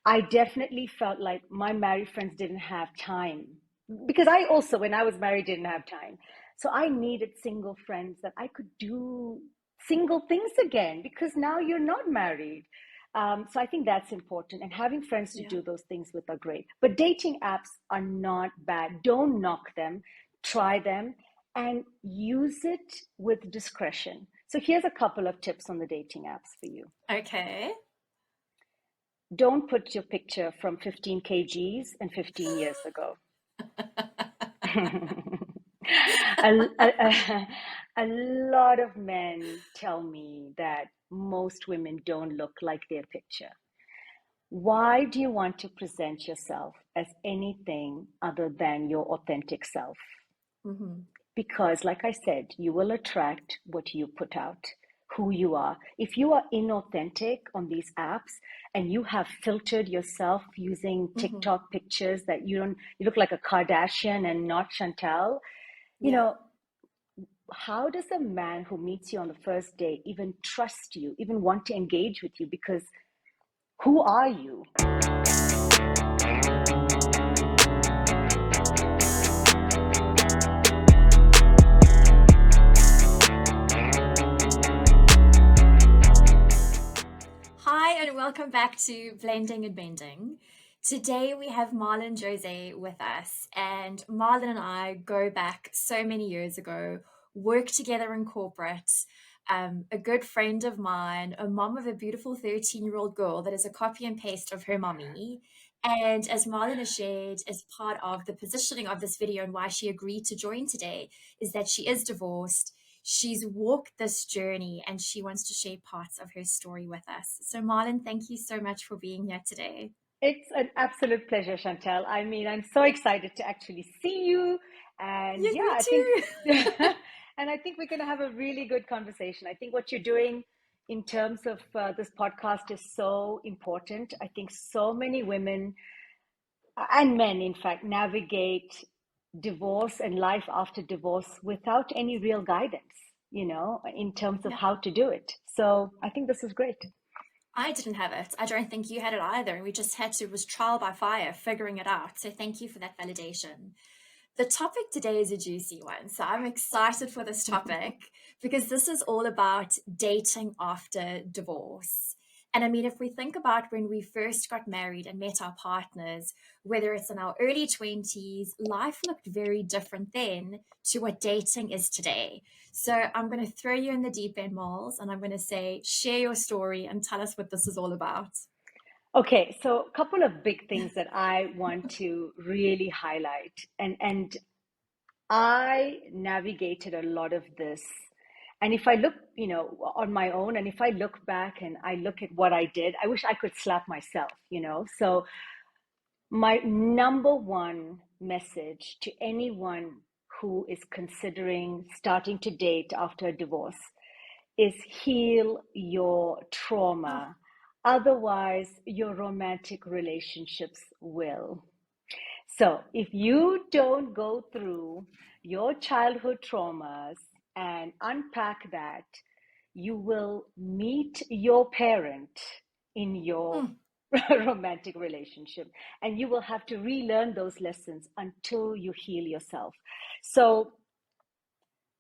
I definitely felt like my married friends didn't have time because I also, when I was married, didn't have time. So I needed single friends that I could do single things again because now you're not married. So I think that's important, and having friends to Yeah. do those things with are great. But dating apps are not bad. Don't knock them. Try them and use it with discretion. So here's a couple of tips on the dating apps for you. Okay. Don't put your picture from 15 kgs and 15 years ago. A lot of men tell me that most women don't look like their picture. Why do you want to present yourself as anything other than your authentic self? Hmm. Because, like I said, you will attract what you put out, who you are. If you are inauthentic on these apps and you have filtered yourself using Hmm. TikTok pictures that you look like a Kardashian and not Chantel, you Yeah. know, how does a man who meets you on the first date even trust you, even want to engage with you? Because who are you? Hi, and welcome back to Blending and Mending. Today we have Marlyn Jose with us, and Marlyn and I go back so many years ago, worked together in corporate. A good friend of mine, a mom of a beautiful 13-year-old girl that is a copy and paste of her mommy. And as Marlyn has shared as part of the positioning of this video and why she agreed to join today, is that she is divorced. She's walked this journey and she wants to share parts of her story with us. So, Marlyn, thank you so much for being here today. It's an absolute pleasure, Chantel. I mean, I'm so excited to actually see you. And Yes, yeah, me I think, too. and I think we're going to have a really good conversation. I think what you're doing in terms of this podcast is so important. I think so many women and men, in fact, navigate divorce and life after divorce without any real guidance, in terms of Yeah, how to do it. So I think this is great. I didn't have it. I don't think you had it either. And we just had to, it was trial by fire, figuring it out. So, thank you for that validation. The topic today is a juicy one. So I'm excited for this topic because this is all about dating after divorce. And I mean, if we think about when we first got married and met our partners, whether it's in our early 20s, life looked very different then to what dating is today. So I'm going to throw you in the deep end, Moles, and I'm going to say, share your story and tell us what this is all about. Okay, so a couple of big things that I want to really highlight, and I navigated a lot of this. And if I look, on my own, and if I look back and I look at what I did, I wish I could slap myself. So my number one message to anyone who is considering starting to date after a divorce is heal your Oh, trauma. Otherwise, your romantic relationships will. So, if you don't go through your childhood traumas and unpack that, you will meet your parent in your mm, romantic relationship, and you will have to relearn those lessons until you heal yourself. So,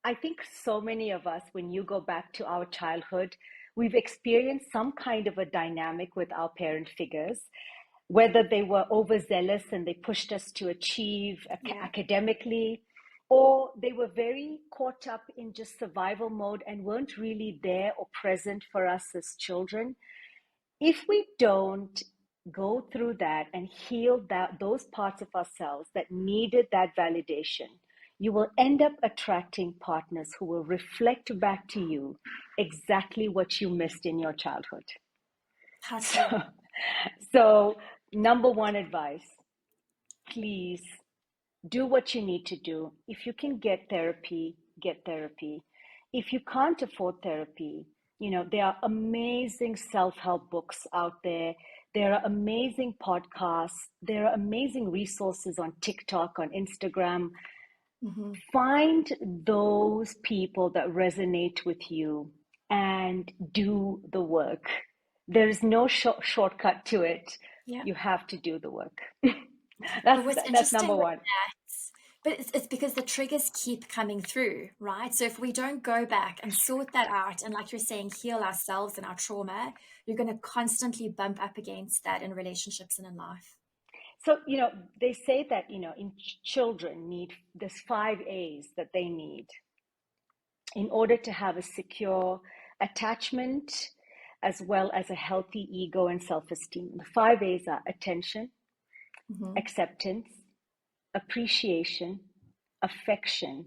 I think so many of us, when you go back to our childhood, we've experienced some kind of a dynamic with our parent figures, whether they were overzealous and they pushed us to achieve yeah. academically, or they were very caught up in just survival mode and weren't really there or present for us as children. If we don't go through that and heal those parts of ourselves that needed that validation, you will end up attracting partners who will reflect back to you exactly what you missed in your childhood. How So, true. so number one advice, please do what you need to do. If you can get therapy, get therapy. If you can't afford therapy, there are amazing self-help books out there. There are amazing podcasts. There are amazing resources on TikTok, on Instagram. Hmm. Find those people that resonate with you and do the work. There is no shortcut to it. Yeah. You have to do the work. But what's That's interesting number with one. that, but it's because the triggers keep coming through, right? So if we don't go back and sort that out, and like you're saying, heal ourselves and our trauma, you're going to constantly bump up against that in relationships and in life. So, they say that, children need this 5 A's that they need in order to have a secure attachment as well as a healthy ego and self-esteem. The 5 A's are attention, Hmm. acceptance, appreciation, affection,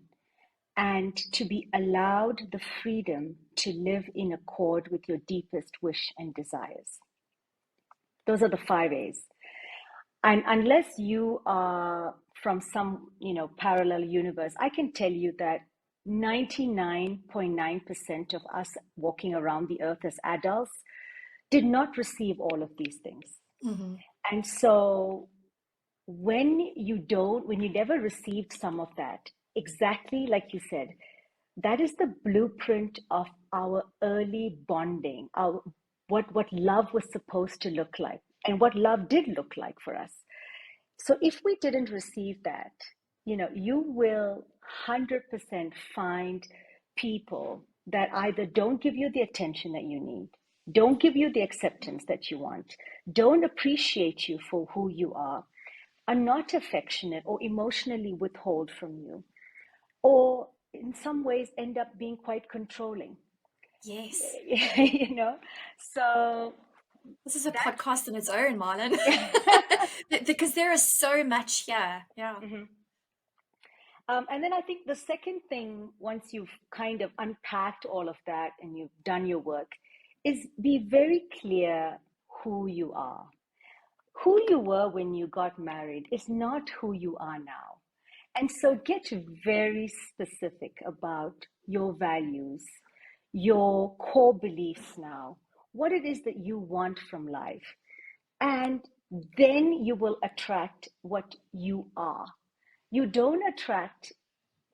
and to be allowed the freedom to live in accord with your deepest wish and desires. Those are the 5 A's. And unless you are from some, parallel universe, I can tell you that 99.9% of us walking around the earth as adults did not receive all of these things. Hmm. And so when you never received some of that, exactly like you said, that is the blueprint of our early bonding, our what love was supposed to look like and what love did look like for us. So if we didn't receive that, you will 100% find people that either don't give you the attention that you need, don't give you the acceptance that you want, don't appreciate you for who you are not affectionate or emotionally withhold from you, or in some ways end up being quite controlling. Yes. you know so This is a that's podcast in its own, Marlon. Because there is so much here. Yeah. Mhm. And then I think the second thing, once you've kind of unpacked all of that and you've done your work, is be very clear who you are. Who you were when you got married is not who you are now. And so get very specific about your values, your core beliefs now, what it is that you want from life. And then you will attract what you are. You don't attract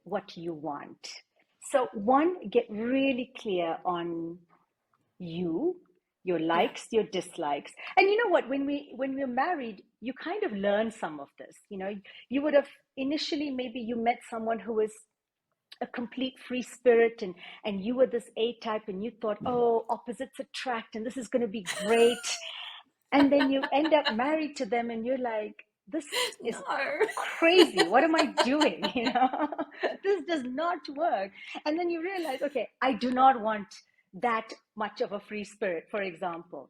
what you want. So, one, get really clear on you, your Yeah. likes, your dislikes. And you know what, when we're married, you kind of learn some of this. You would have initially, maybe you met someone who was a complete free spirit, and you were this A type, and you thought, oh, opposites attract and this is going to be great. And then you end up married to them and you're like, this No. is crazy, what am I doing? This does not work. And then you realize, okay, I do not want that much of a free spirit, for example.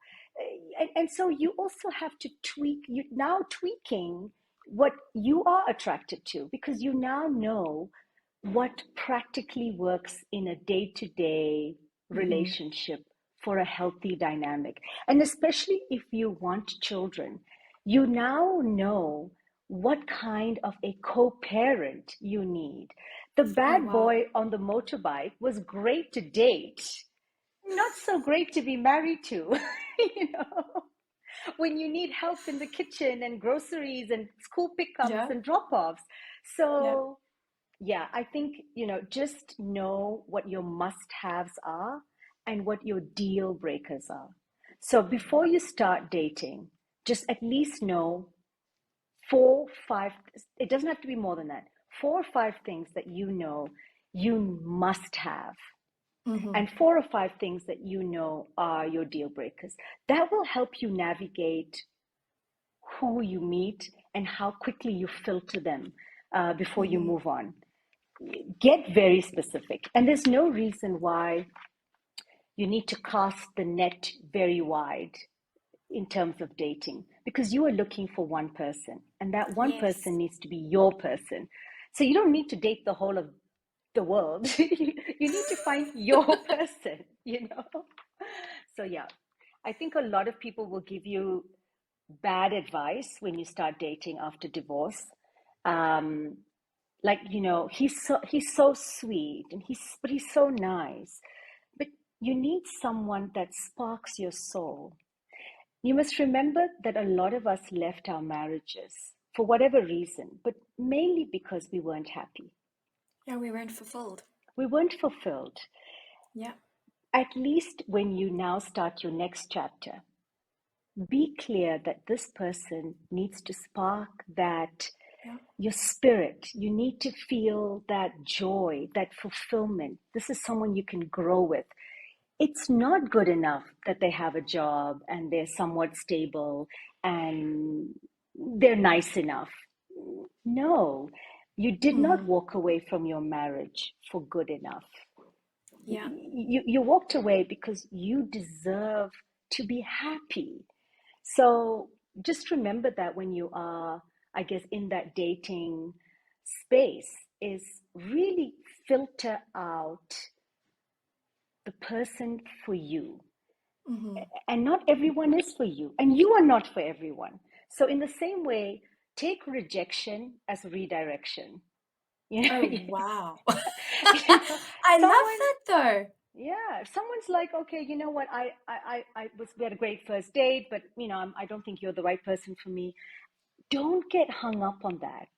And so you also have to tweaking what you are attracted to, because you now know what practically works in a day-to-day Hmm. relationship for a healthy dynamic. And especially if you want children, you now know what kind of a co-parent you need. The Oh, bad wow. boy on the motorbike was great to date, not so great to be married to. you know when you need help in the kitchen and groceries and school pickups Yeah. and drop-offs. Yeah. So yeah, I think, just know what your must-haves are and what your deal breakers are. So before you start dating, just at least know four, five, it doesn't have to be more than that, 4 or 5 things that you must have, Hmm. and 4 or 5 things that are your deal breakers. That will help you navigate who you meet and how quickly you filter them before you Hmm. move on. Get very specific. And there's no reason why you need to cast the net very wide in terms of dating, because you are looking for one person and that one person Yes. needs to be your person. So you don't need to date the whole of the world. You need to find your person. So, yeah, I think a lot of people will give you bad advice when you start dating after divorce. Um, like, he's so sweet and he's so nice, but you need someone that sparks your soul. You must remember that a lot of us left our marriages for whatever reason, but mainly because we weren't happy. Yeah, we weren't fulfilled. We weren't fulfilled. Yeah. At least when you now start your next chapter, Be clear that this person needs to spark that Yeah. your spirit. You need to feel that joy, that fulfillment. This is someone you can grow with. It's not good enough that they have a job and they're somewhat stable and they're nice enough. No, you did not Mm-hmm. walk away from your marriage for good enough. Yeah. You walked away because you deserve to be happy. So just remember that when you are, I guess, in that dating space, is really filter out the person for you. Mm-hmm. And not everyone is for you, and you are not for everyone. So, in the same way, take rejection as redirection. You know, Oh, wow. you know, I love someone, that though. yeah, if someone's like, okay, you know what, we had a great first date, but I don't think you're the right person for me. Don't get hung up on that.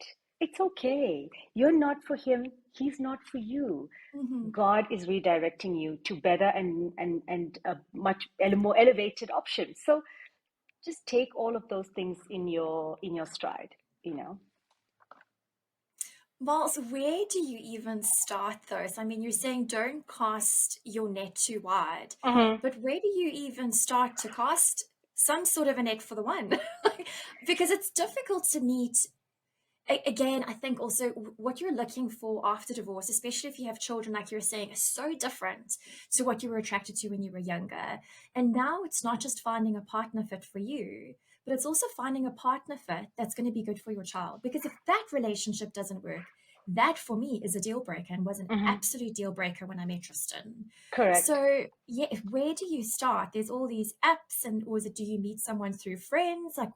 It's okay. You're not for him. He's not for you. Mm-hmm. God is redirecting you to better and a much more elevated option. So just take all of those things in your stride, you know. Miles, where do you even start those? I mean, you're saying don't cast your net too wide, Mm-hmm. but where do you even start to cast some sort of a net for the one? Because it's difficult to meet. Again, I think also what you're looking for after divorce, especially if you have children, like you're saying, is so different to what you were attracted to when you were younger. And now it's not just finding a partner fit for you, but it's also finding a partner fit that's going to be good for your child. Because if that relationship doesn't work, that for me is a deal breaker and was an Mm-hmm. absolute deal breaker when I met Tristan. Correct. So, yeah, where do you start? There's all these apps, and or is it do you meet someone through friends? Like,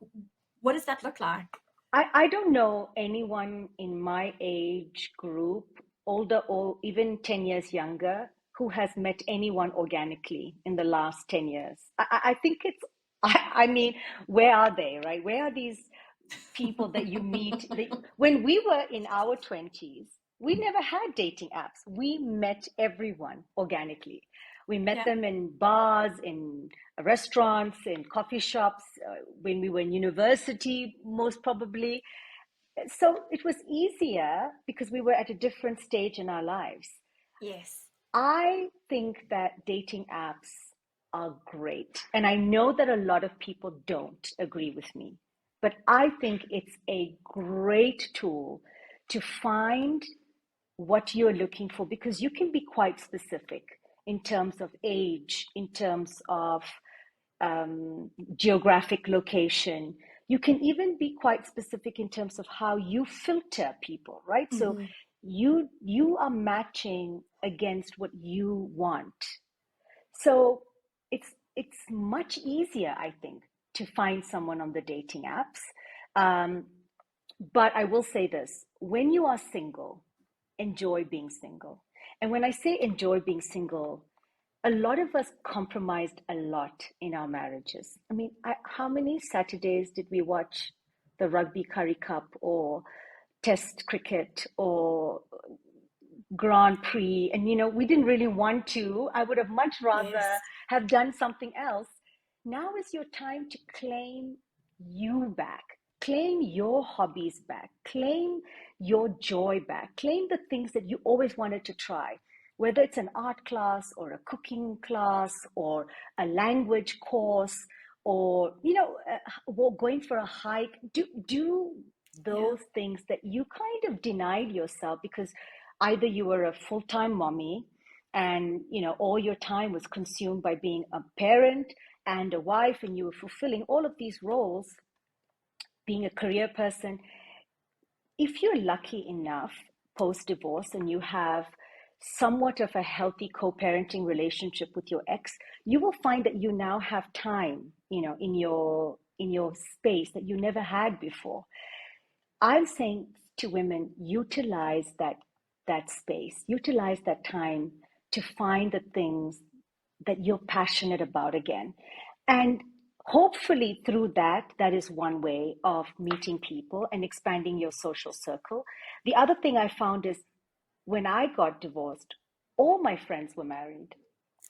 what does that look like? I don't know anyone in my age group, older or even 10 years younger, who has met anyone organically in the last 10 years. I think it's, I mean, where are they, right? Where are these people that you meet? When we were in our 20s, we never had dating apps. We met everyone organically. We met Yeah. them in bars, in restaurants, in coffee shops, when we were in university, most probably. So it was easier because we were at a different stage in our lives. Yes. I think that dating apps are great. And I know that a lot of people don't agree with me, but I think it's a great tool to find what you're looking for because you can be quite specific in terms of age, in terms of geographic location. You can even be quite specific in terms of how you filter people, right? So Mm-hmm. you are matching against what you want. So it's much easier, I think, to find someone on the dating apps. Um, but I will say this: when you are single, enjoy being single. And when I say enjoy being single, a lot of us compromised a lot in our marriages. I mean, how many Saturdays did we watch the Rugby Curry Cup or Test cricket or Grand Prix? And, we didn't really want to. I would have much rather Yes. have done something else. Now is your time to claim you back, claim your hobbies back, claim your joy back, claim the things that you always wanted to try, whether it's an art class or a cooking class or a language course or going for a hike. Do Yeah. those things that you kind of denied yourself because either you were a full-time mommy and all your time was consumed by being a parent and a wife, and you were fulfilling all of these roles, being a career person. If you're lucky enough post divorce and you have somewhat of a healthy co-parenting relationship with your ex, you will find that you now have time, in your space that you never had before. I'm saying to women, utilize that space, utilize that time to find the things that you're passionate about again. And hopefully through that is one way of meeting people and expanding your social circle. The other thing I found is when I got divorced, all my friends were married.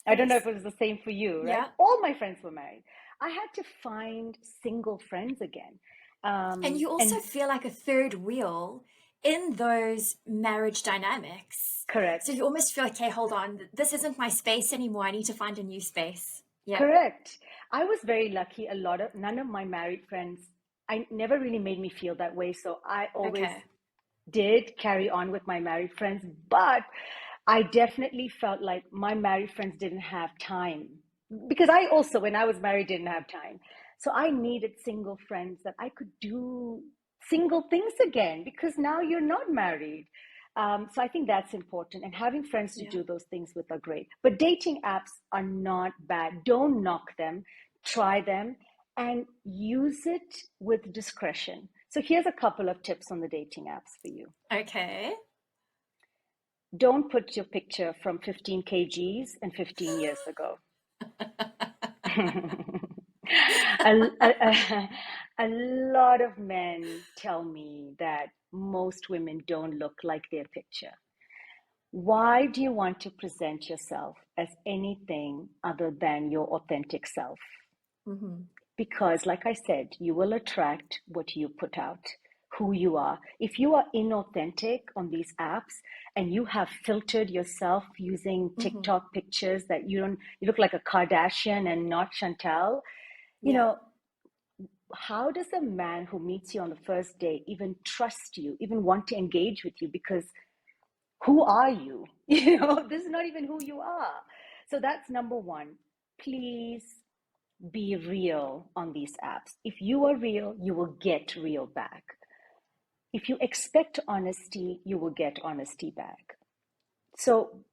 I don't know if Yes. it was the same for you, right? Yeah. All my friends were married. I had to find single friends again. And you also And feel like a third wheel in those marriage dynamics. So correct, you almost feel like, okay, hold on, this isn't my space anymore. I need to find a new space. Yeah. correct. I was very lucky. None of my married friends, I never really made me feel that way. So I always Okay. did carry on with my married friends, but I definitely felt like my married friends didn't have time because I also, when I was married, didn't have time. So I needed single friends that I could do single things again because now you're not married. So I think that's important, and having friends to Yeah. do those things with are great. But dating apps are not bad. Don't knock them. Try them and use it with discretion. So here's a couple of tips on the dating apps for you. Okay. Don't put your picture from 15 kgs and 15 years ago. A lot of men tell me that most women don't look like their picture. Why do you want to present yourself as anything other than your authentic self? Hmm. Because, like I said, you will attract what you put out, who you are. If you are inauthentic on these apps and you have filtered yourself using Hmm. TikTok pictures that you look like a Kardashian and not Chantel, you Yeah. know, how does a man who meets you on the first day even trust you, even want to engage with you? Because who are you? This is not even who you are. So that's number one. Please be real on these apps. If you are real, you will get real back. If you expect honesty, you will get honesty back. So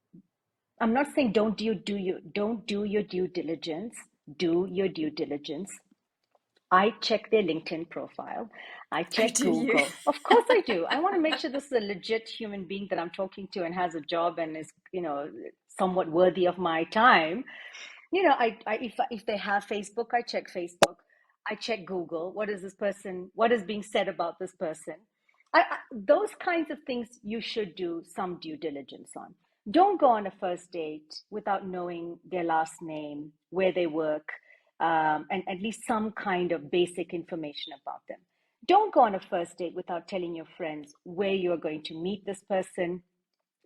I'm not saying don't do your due diligence. Do your due diligence. I check their LinkedIn profile. I I check do you. Google. Of course I do. I want to make sure this is a legit human being that I'm talking to and has a job and is, somewhat worthy of my time. If they have Facebook, I check Facebook. I check Google. What is being said about this person? Those kinds of things you should do some due diligence on. Don't go on a first date without knowing their last name, where they work, and at least some kind of basic information about them. Don't go on a first date without telling your friends where you're going to meet this person,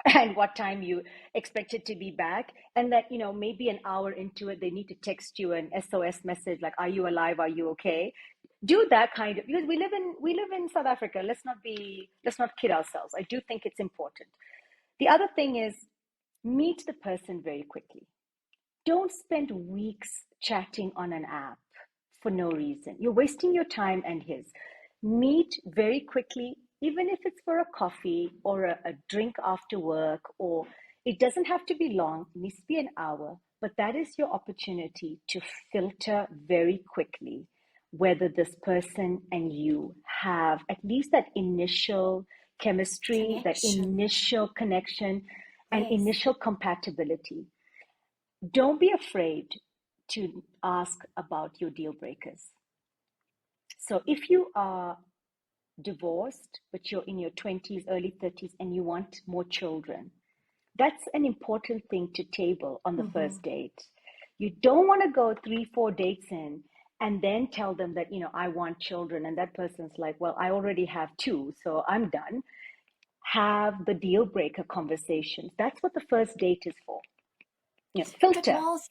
and what time you expected to be back, and that maybe an hour into it they need to text you an SOS message like, are you alive, are you okay? Do that kind of, because we live in South Africa. Let's not kid ourselves. I do think it's important. The other thing is, meet the person very quickly. Don't spend weeks chatting on an app for no reason. You're wasting your time and his. Meet very quickly, even if it's for a coffee or a drink after work, or it doesn't have to be long, it needs to be an hour, but that is your opportunity to filter very quickly whether this person and you have at least that initial chemistry, that Connection. initial connection, and Yes. initial compatibility. Don't be afraid to ask about your deal breakers. So if you are divorced, but you're in your 20s, early 30s, and you want more children, that's an important thing to table on the Hmm. first date. You don't want to go 3, 4 dates in and then tell them that, I want children. And that person's like, well, I already have two, so I'm done. Have the deal breaker conversations. That's what the first date is for. But Filter. Miles,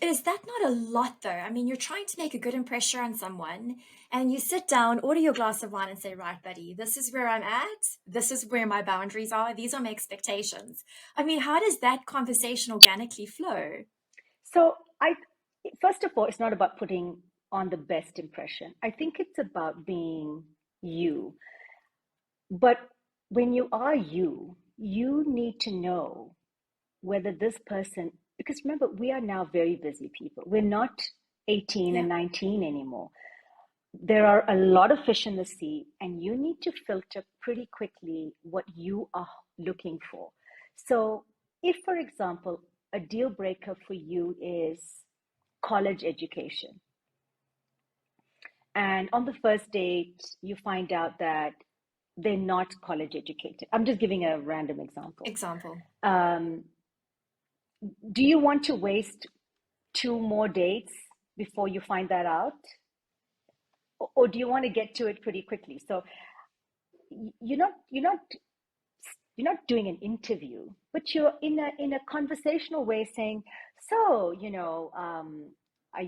is that not a lot though? I mean, you're trying to make a good impression on someone and you sit down, order your glass of wine and say, right, buddy, this is where I'm at. This is where my boundaries are. These are my expectations. I mean, how does that conversation organically flow? So first of all, it's not about putting on the best impression. I think it's about being you. But when you are you, you need to know whether this person, because remember, we are now very busy people. We're not 18 and Yeah. 19 anymore. There are a lot of fish in the sea, and you need to filter pretty quickly what you are looking for. So, if, for example, a deal breaker for you is college education, and on the first date, you find out that they're not college educated. I'm just giving a random example. Example. Um, do you want to waste two more dates before you find that out? Or do you want to get to it pretty quickly? So you're not doing an interview, but you're in a conversational way saying, so, are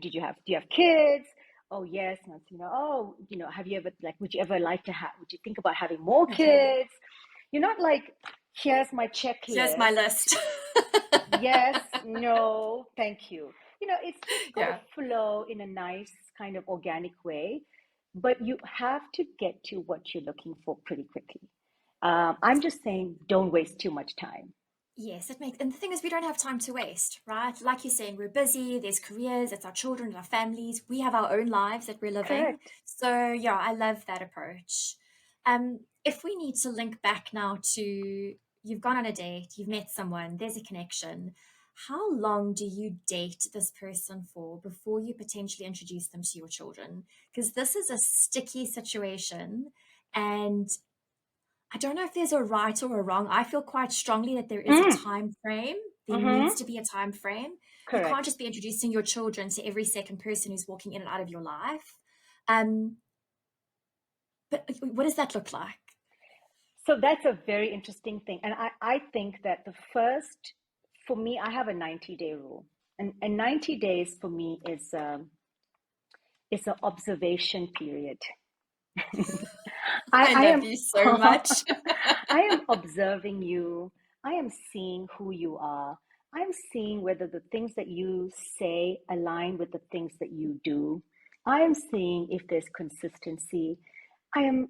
did you have kids? Oh, yes. And oh, have you ever, like, would you think about having more Okay. kids? You're not like, here's my Here's my checklist. list. Yes, no, thank you. It's just got to Yeah. flow in a nice kind of organic way, but you have to get to what you're looking for pretty quickly. I'm just saying, don't waste too much time. Yes, it makes, and the thing is, we don't have time to waste, right? Like you're saying, we're busy, there's careers, it's our children, our families, we have our own lives that we're living. Correct. So, yeah, I love that approach. If we need to link back now to you've gone on a date, you've met someone, there's a connection. How long do you date this person for before you potentially introduce them to your children? Because this is a sticky situation, and I don't know if there's a right or a wrong. I feel quite strongly that there is a Mm, time frame. There needs mm-hmm. to be a time frame. You can't Correct. just be introducing your children to every second person who's walking in and out of your life. Um, but what does that look like? So that's a very interesting thing. And I think that for me, I have a 90-day rule. And 90 days for me is an observation period. I, I I love am you so much. I am observing you. I am seeing who you are. I'm seeing whether the things that you say align with the things that you do. I am seeing if there's consistency. I am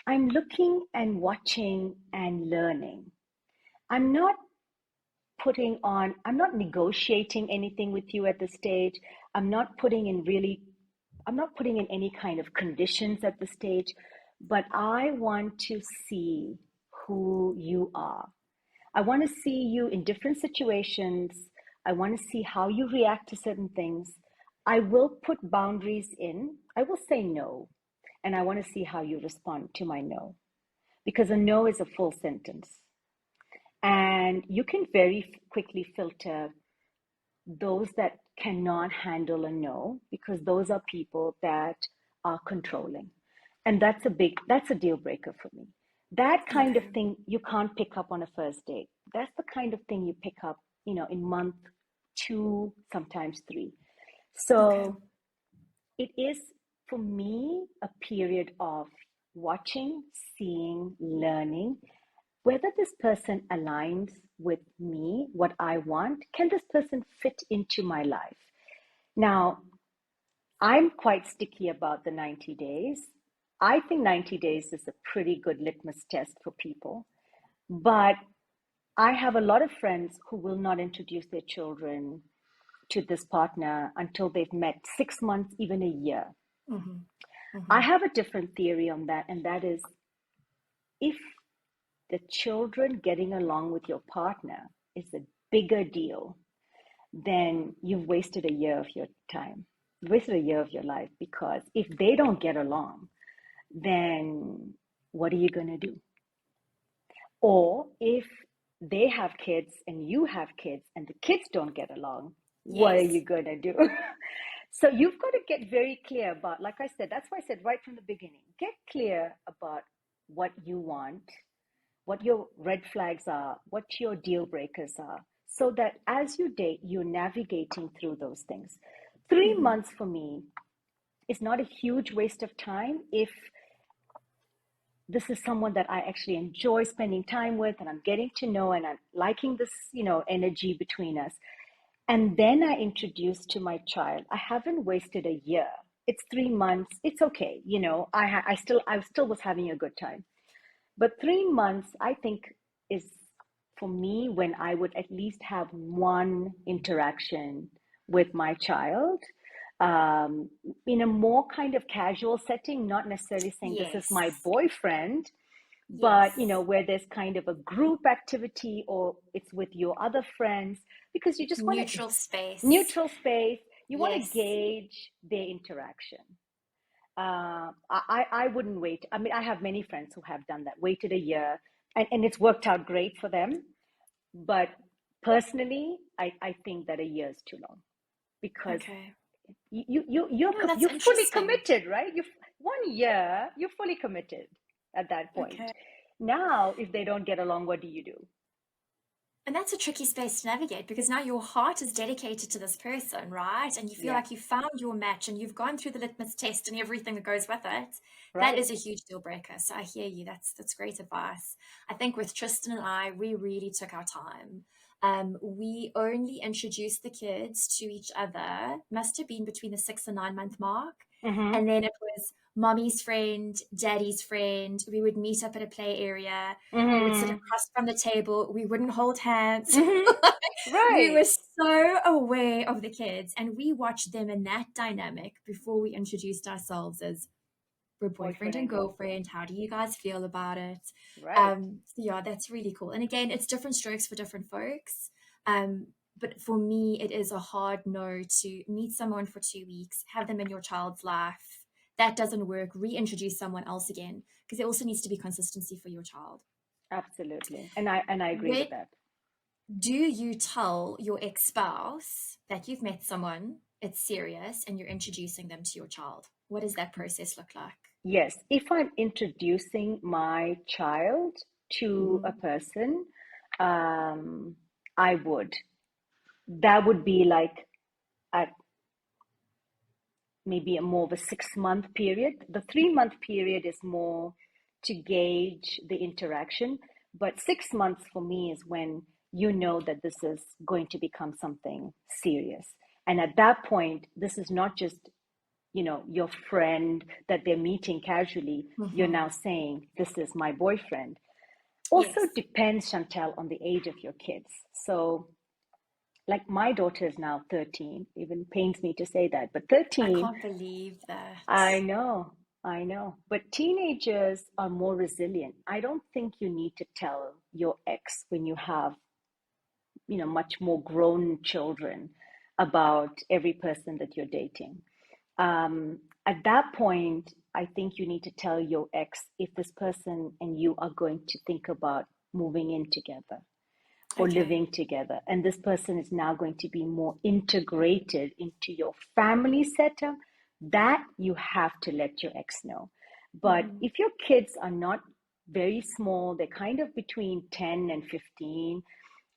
I'm looking and watching and learning. I'm not I'm not negotiating anything with you at this stage. I'm not putting in really, I'm not putting in any kind of conditions at this stage, but I want to see who you are. I want to see you in different situations. I want to see how you react to certain things. I will put boundaries in. I will say no. And I want to see how you respond to my no. Because a no is a full sentence. And you can very quickly filter those that cannot handle a no, because those are people that are controlling. And that's a deal breaker for me. That kind of Okay. thing you can't pick up on a first date. That's the kind of thing you pick up, in month two, sometimes three. Okay. So it is, for me, a period of watching, seeing, learning, whether this person aligns with me, what I want. Can this person fit into my life? Now, I'm quite sticky about the 90 days. I think 90 days is a pretty good litmus test for people. But I have a lot of friends who will not introduce their children to this partner until they've met 6 months, even a year. Mm-hmm. I Mm-hmm. have a different theory on that, and that is, if the children getting along with your partner is a bigger deal, then you've wasted a year of your time. You've wasted a year of your life, because if they don't get along, then what are you going to do? Or if they have kids and you have kids and the kids don't get along, what are Yes. you going to do? So you've got to get very clear about, like I said, that's why I said right from the beginning, get clear about what you want, what your red flags are, what your deal breakers are, so that as you date, you're navigating through those things. 3 Mm-hmm. months for me is not a huge waste of time if this is someone that I actually enjoy spending time with and I'm getting to know and I'm liking this, energy between us. And then I introduce to my child. I haven't wasted a year. It's 3 months. It's okay. I still was having a good time. But 3 months, I think, is for me when I would at least have one interaction with my child, um, in a more kind of casual setting, not necessarily saying this is my Yes. boyfriend, but Yes. where there's kind of a group activity or it's with your other friends, because you just want to Neutral space. neutral space, you want to Yes. gauge their interaction. I wouldn't wait. I mean, I have many friends who have done that, waited a year, and it's worked out great for them. But personally, I think that a year is too long, because Okay. No, that's you're fully interesting. committed, right? You 1 year, you're fully committed at that point. Okay. Now, if they don't get along, what do you do? And that's a tricky space to navigate because now your heart is dedicated to this person, right? And you feel Yeah, like you found your match and you've gone through the litmus test and everything that goes with it. That right. is a huge deal breaker. So I hear you. That's great advice. I think with Tristan and I, we really took our time. We only introduced the kids to each other, must have been between the 6 and 9 month mark. Mm-hmm. And then it was mommy's friend, daddy's friend. We would meet up at a play area. We would sit Mm-hmm. across from the table. We wouldn't hold hands. Mm-hmm. We Right. were so aware of the kids and we watched them in that dynamic before we introduced ourselves as we're boyfriend Boyfriend and and girlfriend. girlfriend. How do you guys feel about it? Right. So yeah, that's really cool. And again, it's different strokes for different folks. But for me, it is a hard no to meet someone for 2 weeks, have them in your child's life. That doesn't work. Reintroduce someone else again because there also needs to be consistency for your child. Absolutely. And I agree Where with that. do you tell your ex spouse that you've met someone, it's serious, and you're introducing them to your child? What does that process look like? Yes, if I'm introducing my child to a Mm-hmm. person, um, I would. That would be like at maybe a more of a 6 month period. The 3 month period is more to gauge the interaction, but 6 months for me is when you know that this is going to become something serious. And at that point, this is not just, your friend that they're meeting casually. You're Mm-hmm. now saying, this is my boyfriend. Also Yes. depends, Chantel, on the age of your kids. So, like my daughter is now 13, even pains me to say that, but I 13, can't believe that. I know, I know. But teenagers are more resilient. I don't think you need to tell your ex when you have, much more grown children about every person that you're dating. At that point, I think you need to tell your ex if this person and you are going to think about moving in together or Okay. living together. And this person is now going to be more integrated into your family setup. That you have to let your ex know. But Mm-hmm. if your kids are not very small, they're kind of between 10 and 15,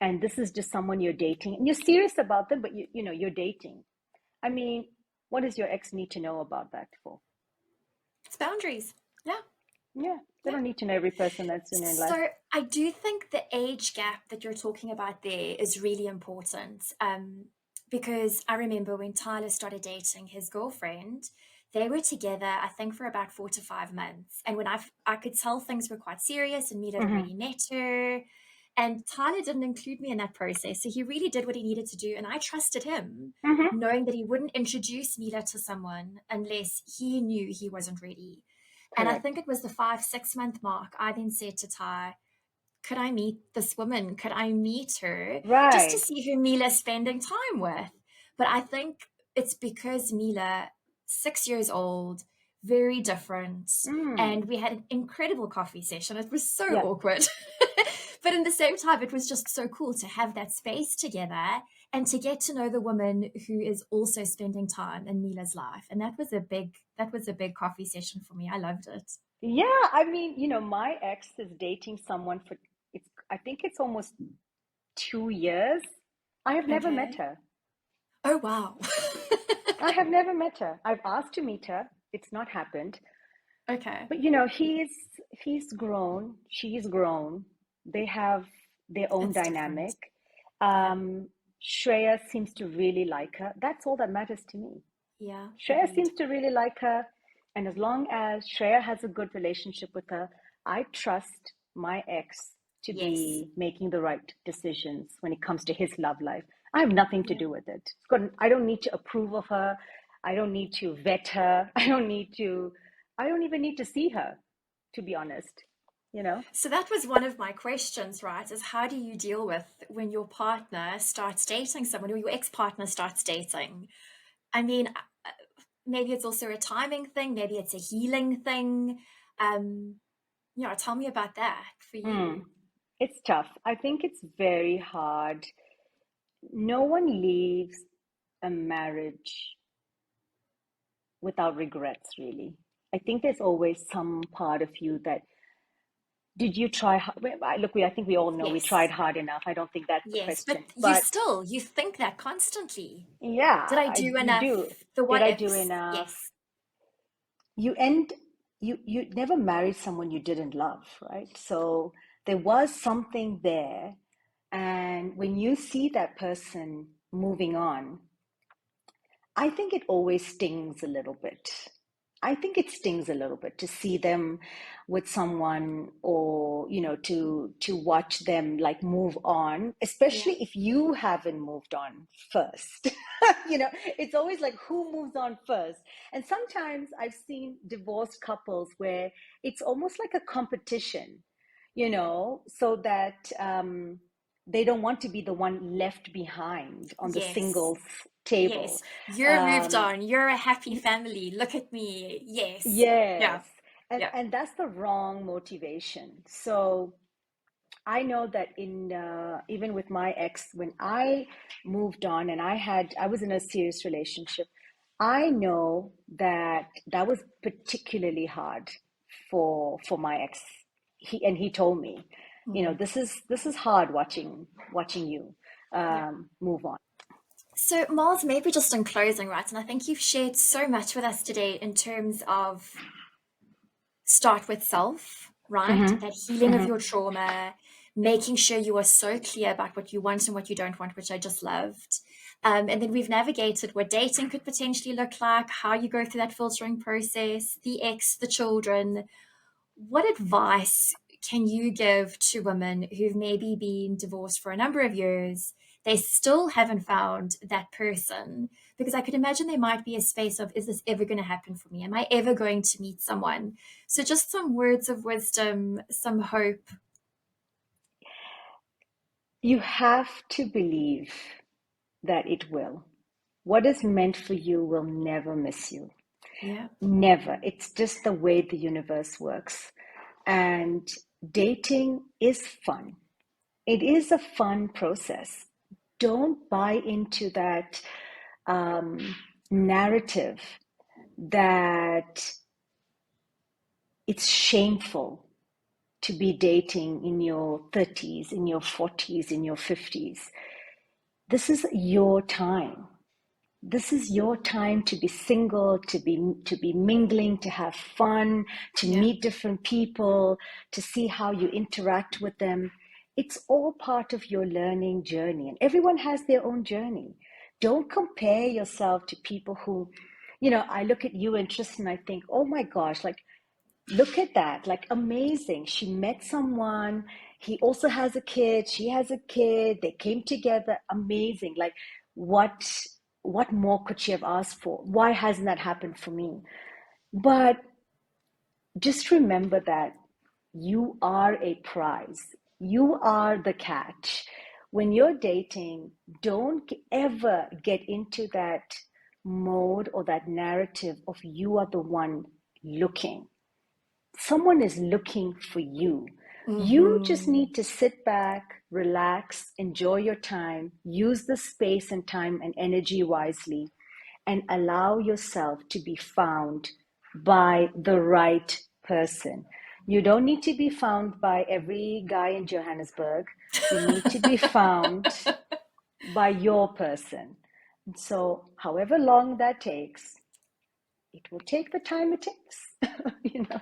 and this is just someone you're dating, and you're serious about them, but you're dating. I mean, what does your ex need to know about that for? It's boundaries. Yeah. Yeah, they Yeah. don't need to know every person that's in your life. So I do think the age gap that you're talking about there is really important. Because I remember when Tyler started dating his girlfriend, they were together, I think, for about 4 to 5 months. And when I could tell things were quite serious and Mila had Mm-hmm. already met her. And Tyler didn't include me in that process. So he really did what he needed to do. And I trusted him, Mm-hmm. knowing that he wouldn't introduce Mila to someone unless he knew he wasn't ready. And I Correct. think it was the 5, 6 month mark. I then said to Ty, could I meet this woman? Could I meet her just to Right. see who Mila's spending time with? But I think it's because Mila, 6 years old, very different. Mm. And we had an incredible coffee session. It was so Yeah. awkward. But in the same time, it was just so cool to have that space together and to get to know the woman who is also spending time in Mila's life. And that was a big coffee session for me. I loved it. Yeah, I mean, my ex is dating someone for I think it's almost 2 years. I have never met Okay. her. Oh wow. I have never met her. I've asked to meet her. It's not happened. Okay. But he's grown, she's grown. They have their own It's different. dynamic. Yeah. Shreya seems to really like her. That's all that matters to me. Yeah. Shreya Agreed. seems to really like her. And as long as Shreya has a good relationship with her, I trust my ex to Yes. be making the right decisions when it comes to his love life. I have nothing to Yeah. do with it. I don't need to approve of her. I don't need to vet her. I don't even need to see her, to be honest. You know? So that was one of my questions, right? Is how do you deal with when your partner starts dating someone or your ex-partner starts dating? I mean, maybe it's also a timing thing, maybe it's a healing thing. Um, tell me about that for Mm, you. it's tough. I think it's very hard. No one leaves a marriage without regrets, really. I think there's always some part of you that did you try look, I think we all know we tried Yes. hard enough. I don't think that's the Yes. But question. you But still, you think that constantly. Did yeah, I do you do. enough? The Did what I do ifs. enough? Yes. You end you never married someone you didn't love, right? So there was something there, and when you see that person moving on, I think it always stings a little bit. I think it stings a little bit to see them with someone, or to watch them like move on, Yeah. especially if you haven't moved on first. It's always like who moves on first. And sometimes I've seen divorced couples where it's almost like a competition, so that they don't want to be the one left behind on the Yes. singles table. Yes. You're moved Um, on. You're a happy family. Look at me. Yes. Yeah. yes, and Yeah. and that's the wrong motivation. So I know that in even with my ex, when I moved on and I was in a serious relationship, I know that that was particularly hard for my ex. He told me, Mm. this is hard watching you Yeah. move on. So, Miles, maybe just in closing, right? And I think you've shared so much with us today in terms of start with self, right? Hmm. That healing of Hmm. your trauma, making sure you are so clear about what you want and what you don't want, which I just loved. And then we've navigated what dating could potentially look like, how you go through that filtering process, the ex, the children. What advice can you give to women who've maybe been divorced for a number of years? They still haven't found that person, because I could imagine there might be a space of, is this ever going to happen for me? Am I ever going to meet someone? So, just some words of wisdom, some hope. You have to believe that it will. What is meant for you will never miss you. Yeah. Never. It's just the way the universe works. And dating is fun. It is a fun process. Don't buy into that narrative that it's shameful to be dating in your 30s, in your 40s, in your 50s. This is your time. This is your time to be single, to be mingling, to have fun, to Yeah. meet different people, to see how you interact with them. It's all part of your learning journey, and everyone has their own journey. Don't compare yourself to people who, I look at you and Tristan, I think, oh my gosh, like look at that, like amazing. She met someone, he also has a kid, she has a kid, they came together, amazing. Like what what more could she have asked for? Why hasn't that happened for me? But just remember that you are a prize. You are the catch. When you're dating, don't ever get into that mode or that narrative of you are the one looking. Someone is looking for you. You just Mm-hmm. need to sit back, relax, enjoy your time, use the space and time and energy wisely, and allow yourself to be found by the right person. You don't need to be found by every guy in Johannesburg. You need to be found by your person. So, however long that takes, it will take the time it takes, you know.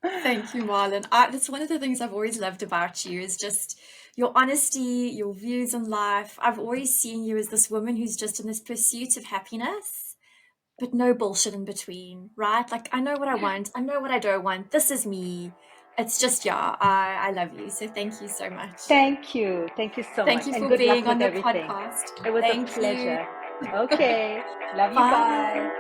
Thank you, Marlon. That's one of the things I've always loved about you is just your honesty, your views on life. I've always seen you as this woman who's just in this pursuit of happiness, but no bullshit in between, right? Like I know what I want, I know what I don't want. This is me. It's just yeah, I love you. So thank you so much. Thank you. Thank you so Thank much. you And for good luck being on with the everything. podcast. It was a Thank you. pleasure. Okay. Love you. Bye. Bye.